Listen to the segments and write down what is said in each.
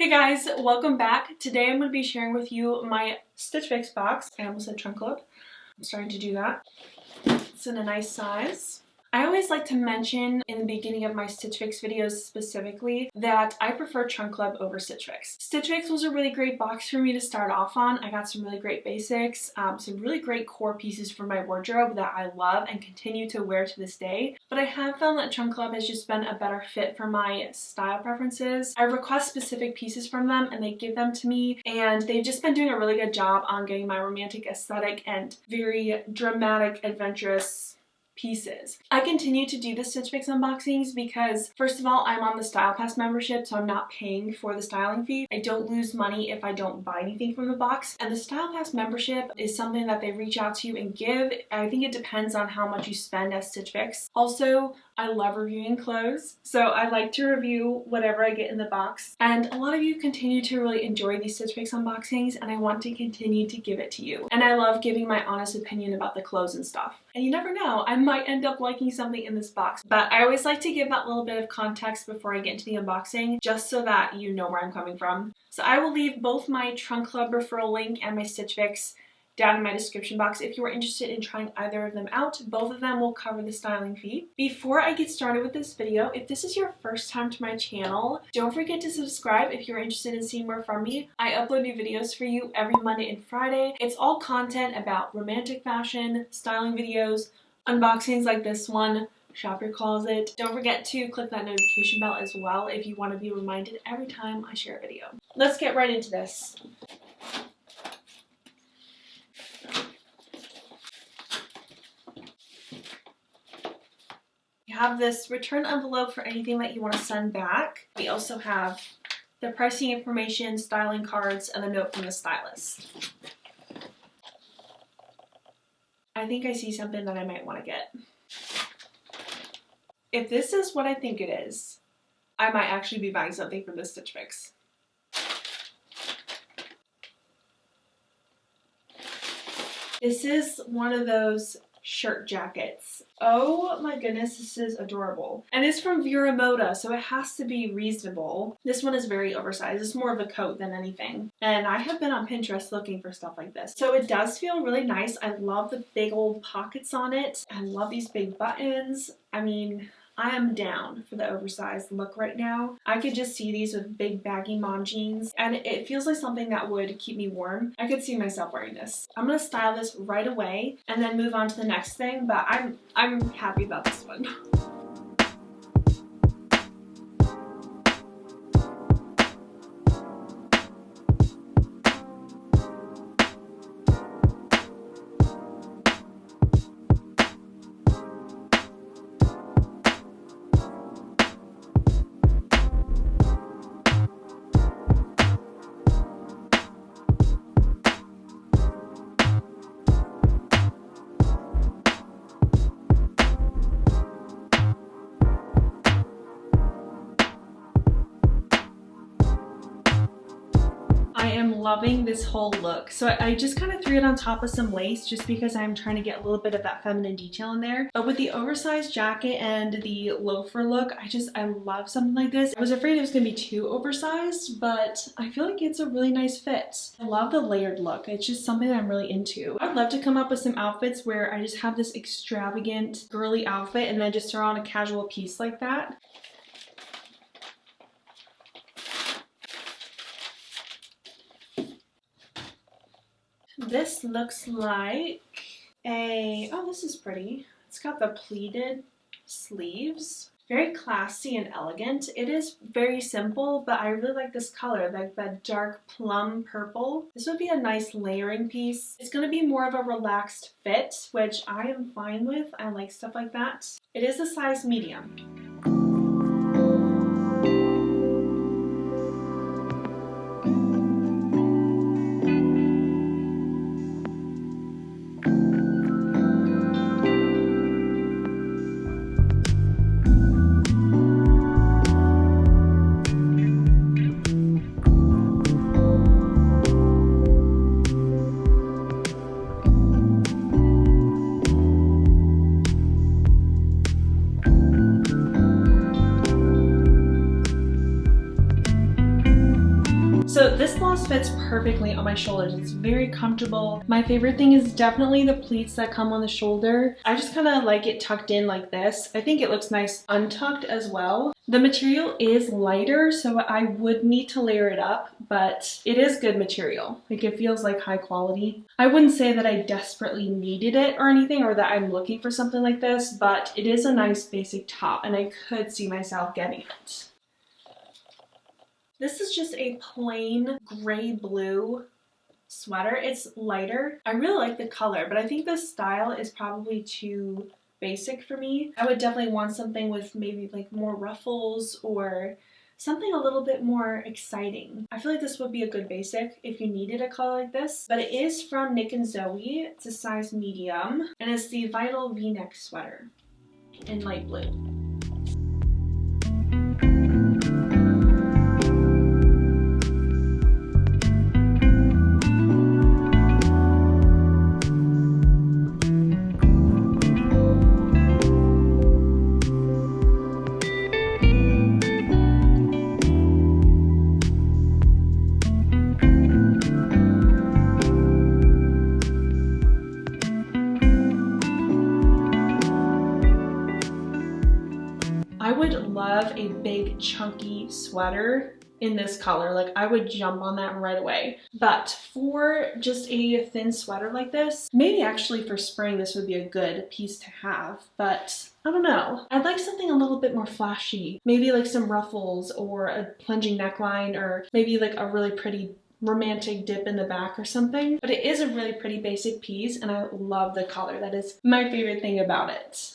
Hey guys, welcome back. Today I'm going to be sharing with you my Stitch Fix box. I almost said trunk load. I'm starting to do that. It's in a nice size. I always like to mention in the beginning of my Stitch Fix videos specifically that I prefer Trunk Club over Stitch Fix. Stitch Fix was a really great box for me to start off on. I got some really great basics, some really great core pieces for my wardrobe that I love and continue to wear to this day. But I have found that Trunk Club has just been a better fit for my style preferences. I request specific pieces from them and they give them to me, and they've just been doing a really good job on getting my romantic aesthetic and very dramatic, adventurous pieces. I continue to do the Stitch Fix unboxings because, first of all, I'm on the Style Pass membership, so I'm not paying for the styling fee. I don't lose money if I don't buy anything from the box. And the Style Pass membership is something that they reach out to you and give. I think it depends on how much you spend at Stitch Fix. Also, I love reviewing clothes, so I like to review whatever I get in the box. And a lot of you continue to really enjoy these Stitch Fix unboxings, and I want to continue to give it to you. And I love giving my honest opinion about the clothes and stuff. And you never know, I might end up liking something in this box. But I always like to give that little bit of context before I get into the unboxing, just so that you know where I'm coming from. So I will leave both my Trunk Club referral link and my Stitch Fix down in my description box if you are interested in trying either of them out. Both of them will cover the styling fee. Before I get started with this video, if this is your first time to my channel, don't forget to subscribe if you're interested in seeing more from me. I upload new videos for you every Monday and Friday. It's all content about romantic fashion, styling videos, unboxings like this one, shop your closet. Don't forget to click that notification bell as well if you want to be reminded every time I share a video. Let's get right into this. You have this return envelope for anything that you want to send back. We also have the pricing information, styling cards, and a note from the stylist. I think I see something that I might want to get. If this is what I think it is, I might actually be buying something from this Stitch Fix. This is one of those shirt jackets. Oh my goodness, this is adorable. And it's from Vera Moda, so it has to be reasonable. This one is very oversized. It's more of a coat than anything. And I have been on Pinterest looking for stuff like this. So it does feel really nice. I love the big old pockets on it. I love these big buttons. I mean, I am down for the oversized look right now. I could just see these with big baggy mom jeans, and it feels like something that would keep me warm. I could see myself wearing this. I'm gonna style this right away and then move on to the next thing, but I'm happy about this one. I am loving this whole look. So I just kind of threw it on top of some lace just because I'm trying to get a little bit of that feminine detail in there. But with the oversized jacket and the loafer look, I love something like this. I was afraid it was gonna be too oversized, but I feel like it's a really nice fit. I love the layered look. It's just something that I'm really into. I'd love to come up with some outfits where I just have this extravagant girly outfit and then just throw on a casual piece like that. This looks like oh, this is pretty. It's got the pleated sleeves. Very classy and elegant. It is very simple, but I really like this color, like that dark plum purple. This would be a nice layering piece. It's going to be more of a relaxed fit, which I am fine with. I like stuff like that. It is a size medium. So this blouse fits perfectly on my shoulders. It's very comfortable. My favorite thing is definitely the pleats that come on the shoulder. I just kind of like it tucked in like this. I think it looks nice untucked as well. The material is lighter, so I would need to layer it up, but it is good material. Like, it feels like high quality. I wouldn't say that I desperately needed it or anything, or that I'm looking for something like this, but it is a nice basic top and I could see myself getting it. This is just a plain gray blue sweater. It's lighter. I really like the color, but I think the style is probably too basic for me. I would definitely want something with maybe like more ruffles or something a little bit more exciting. I feel like this would be a good basic if you needed a color like this, but it is from Nick and Zoe. It's a size medium and it's the Vital V-neck sweater in light blue. I would love a big chunky sweater in this color. Like, I would jump on that right away. But for just a thin sweater like this, maybe actually for spring this would be a good piece to have, but I don't know. I'd like something a little bit more flashy. Maybe like some ruffles or a plunging neckline, or maybe like a really pretty romantic dip in the back or something. But it is a really pretty basic piece and I love the color. That is my favorite thing about it.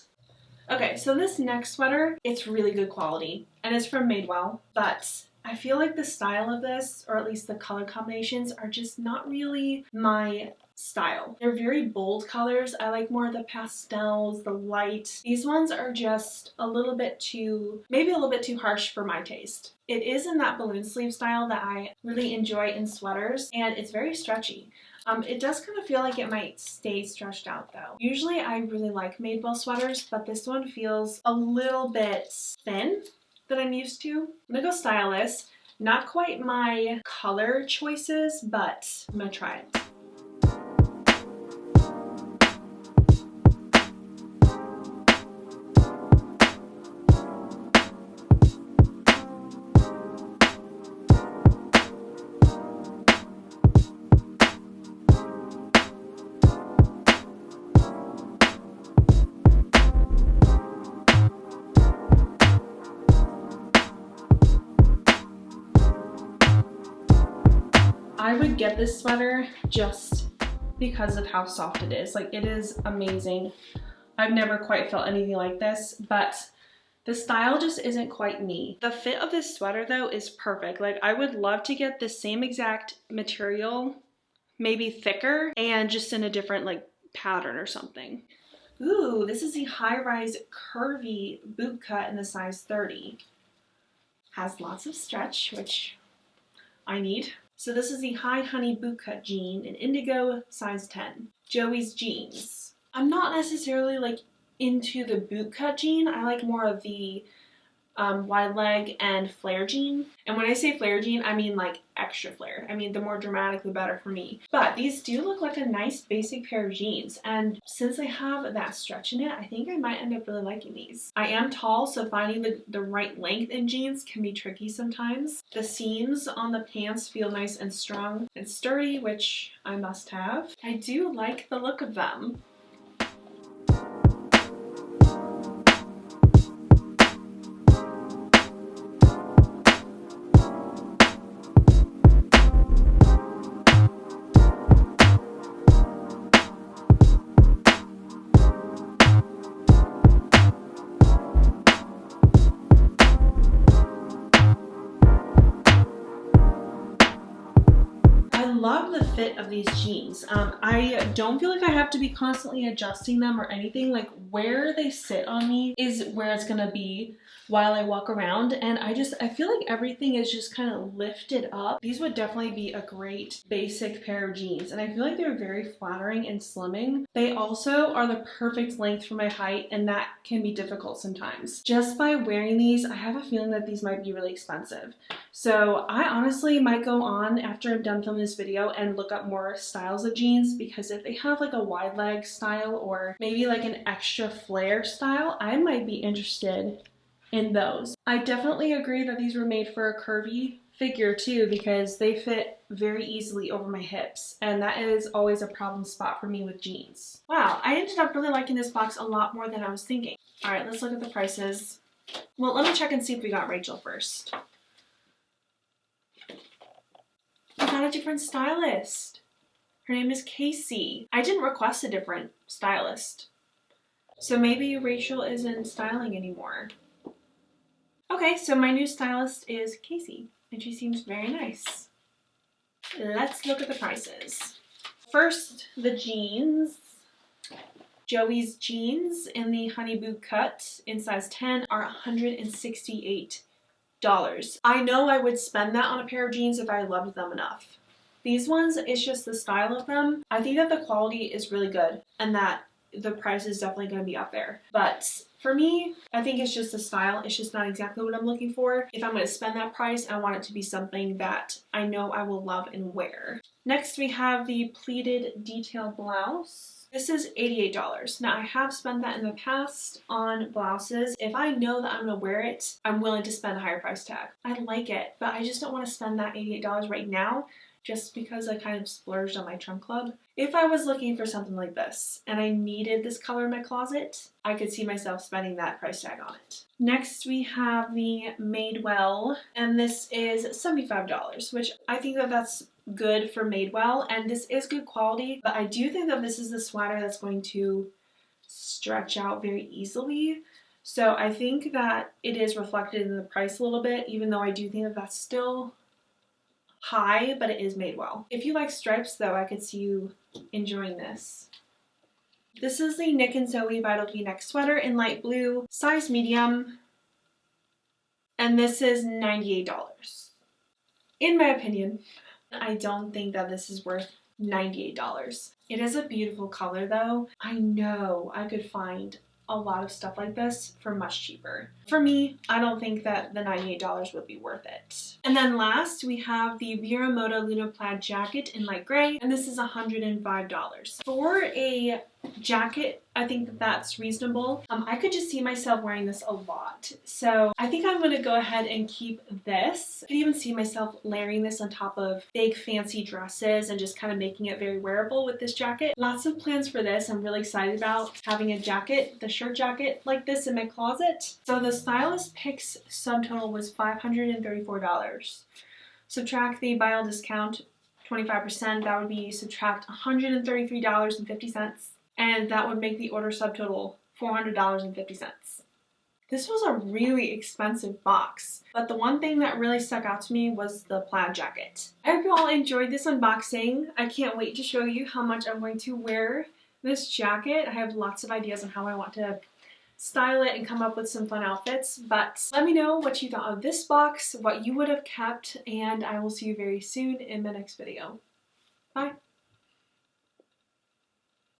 Okay, so this next sweater, it's really good quality and it's from Madewell, but I feel like the style of this, or at least the color combinations, are just not really my style. They're very bold colors. I like more of the pastels, the light. These ones are just a little bit too, maybe a little bit too harsh for my taste. It is in that balloon sleeve style that I really enjoy in sweaters, and it's very stretchy. It does kind of feel like it might stay stretched out though. Usually I really like Madewell sweaters, but this one feels a little bit thin that I'm used to. I'm gonna go style this. Not quite my color choices, but I'm gonna try it. I would get this sweater just because of how soft it is. Like, it is amazing. I've never quite felt anything like this, but the style just isn't quite me. The fit of this sweater though is perfect. Like, I would love to get the same exact material, maybe thicker, and just in a different like pattern or something. Ooh, this is the high-rise curvy boot cut in the size 30. Has lots of stretch, which I need. So this is the High Honey Bootcut jean in indigo, size 10. Joey's jeans. I'm not necessarily like into the bootcut jean. I like more of the wide leg and flare jean. And when I say flare jean, I mean like extra flare. I mean, the more dramatic, the better for me. But these do look like a nice basic pair of jeans. And since they have that stretch in it, I think I might end up really liking these. I am tall, so finding the right length in jeans can be tricky sometimes. The seams on the pants feel nice and strong and sturdy, which I must have. I do like the look of them. I love the fit of these jeans. I don't feel like I have to be constantly adjusting them or anything. Like where they sit on me is where it's gonna be while I walk around, and I feel like everything is just kind of lifted up. These would definitely be a great basic pair of jeans, and I feel like they're very flattering and slimming. They also are the perfect length for my height, and that can be difficult sometimes. Just by wearing these, I have a feeling that these might be really expensive. So I honestly might go on after I'm done filming this video and look up more styles of jeans, because if they have like a wide leg style or maybe like an extra flare style, I might be interested in those. I definitely agree that these were made for a curvy figure too, because they fit very easily over my hips, and that is always a problem spot for me with jeans. Wow, I ended up really liking this box a lot more than I was thinking. All right, let's look at the prices. Well, let me check and see if we got Rachel first. We got a different stylist. Her name is Casey. I didn't request a different stylist, so maybe Rachel isn't styling anymore. Okay, so my new stylist is Casey, and she seems very nice. Let's look at the prices. First, the jeans. Joey's jeans in the Honey Bootcut in size 10 are $168. I know I would spend that on a pair of jeans if I loved them enough. These ones, it's just the style of them. I think that the quality is really good and that the price is definitely going to be up there. But for me, I think it's just the style. It's just not exactly what I'm looking for. If I'm going to spend that price, I want it to be something that I know I will love and wear. Next, we have the pleated detail blouse. This is $88. Now, I have spent that in the past on blouses. If I know that I'm going to wear it, I'm willing to spend a higher price tag. I like it, but I just don't want to spend that $88 right now, just because I kind of splurged on my trunk club. If I was looking for something like this and I needed this color in my closet, I could see myself spending that price tag on it. Next, we have the Madewell, and this is $75, which I think that that's good for Madewell, and this is good quality, but I do think that this is the sweater that's going to stretch out very easily. So I think that it is reflected in the price a little bit, even though I do think that that's still high, but it is made well. If you like stripes though, I could see you enjoying this. This is the Nick and Zoe Vital V-neck sweater in light blue, size medium, and this is $98. In my opinion, I don't think that this is worth $98. It is a beautiful color though. I know I could find a lot of stuff like this for much cheaper. For me, I don't think that the $98 would be worth it. And then last, we have the Viramoto Luna Plaid jacket in light gray, and this is $105. For a jacket, I think that that's reasonable. I could just see myself wearing this a lot. So I think I'm going to go ahead and keep this. I could even see myself layering this on top of big fancy dresses and just kind of making it very wearable with this jacket. Lots of plans for this. I'm really excited about having a jacket, the shirt jacket like this in my closet. So the stylist picks subtotal was $534. Subtract the buy all discount, 25%, that would be subtract $133.50. And that would make the order subtotal $400.50. This was a really expensive box, but the one thing that really stuck out to me was the plaid jacket. I hope you all enjoyed this unboxing. I can't wait to show you how much I'm going to wear this jacket. I have lots of ideas on how I want to style it and come up with some fun outfits, but let me know what you thought of this box, what you would have kept, and I will see you very soon in my next video. Bye!